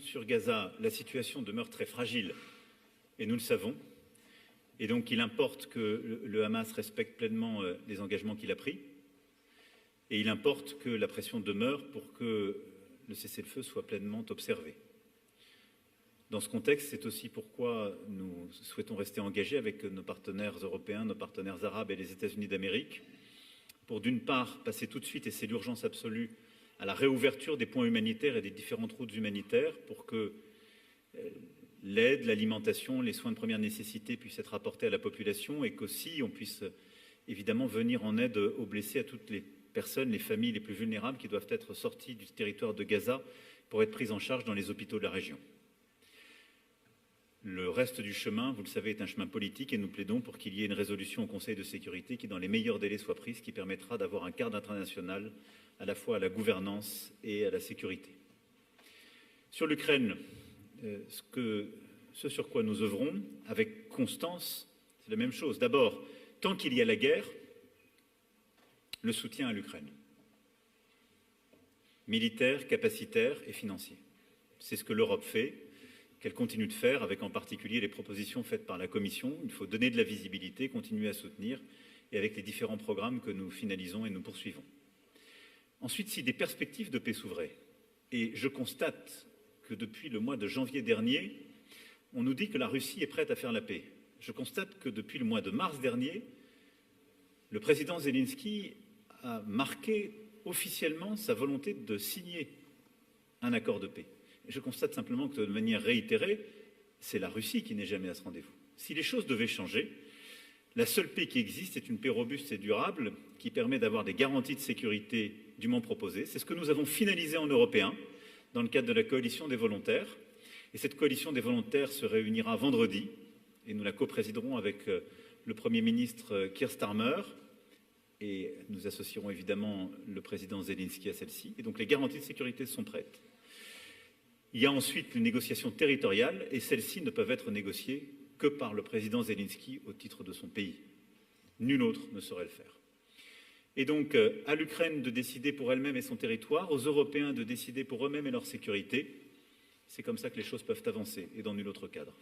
Sur Gaza, la situation demeure très fragile, et nous le savons. Et donc, il importe que le Hamas respecte pleinement les engagements qu'il a pris. Et il importe que la pression demeure pour que le cessez-le-feu soit pleinement observé. Dans ce contexte, c'est aussi pourquoi nous souhaitons rester engagés avec nos partenaires européens, nos partenaires arabes et les États-Unis d'Amérique, pour d'une part passer tout de suite, et c'est l'urgence absolue, à la réouverture des points humanitaires et des différentes routes humanitaires pour que l'aide, l'alimentation, les soins de première nécessité puissent être apportés à la population et qu'aussi on puisse évidemment venir en aide aux blessés, à toutes les personnes, les familles les plus vulnérables qui doivent être sorties du territoire de Gaza pour être prises en charge dans les hôpitaux de la région. Le reste du chemin, vous le savez, est un chemin politique et nous plaidons pour qu'il y ait une résolution au Conseil de sécurité qui, dans les meilleurs délais, soit prise, qui permettra d'avoir un cadre international à la fois à la gouvernance et à la sécurité. Sur l'Ukraine, ce sur quoi nous œuvrons avec constance, c'est la même chose. D'abord, tant qu'il y a la guerre, le soutien à l'Ukraine, militaire, capacitaire et financier. C'est ce que l'Europe fait, qu'elle continue de faire, avec en particulier les propositions faites par la Commission. Il faut donner de la visibilité, continuer à soutenir, et avec les différents programmes que nous finalisons et nous poursuivons. Ensuite, si des perspectives de paix s'ouvraient, et je constate que depuis le mois de janvier dernier, on nous dit que la Russie est prête à faire la paix. Je constate que depuis le mois de mars dernier, le président Zelensky a marqué officiellement sa volonté de signer un accord de paix. Je constate simplement que de manière réitérée, c'est la Russie qui n'est jamais à ce rendez-vous. Si les choses devaient changer, la seule paix qui existe est une paix robuste et durable qui permet d'avoir des garanties de sécurité dûment proposées. C'est ce que nous avons finalisé en européen dans le cadre de la coalition des volontaires. Et cette coalition des volontaires se réunira vendredi et nous la coprésiderons avec le Premier ministre Keir Starmer et nous associerons évidemment le président Zelensky à celle-ci. Et donc les garanties de sécurité sont prêtes. Il y a ensuite les négociations territoriales et celles-ci ne peuvent être négociées que par le président Zelensky au titre de son pays. Nul autre ne saurait le faire. Et donc à l'Ukraine de décider pour elle-même et son territoire, aux Européens de décider pour eux-mêmes et leur sécurité. C'est comme ça que les choses peuvent avancer et dans nul autre cadre.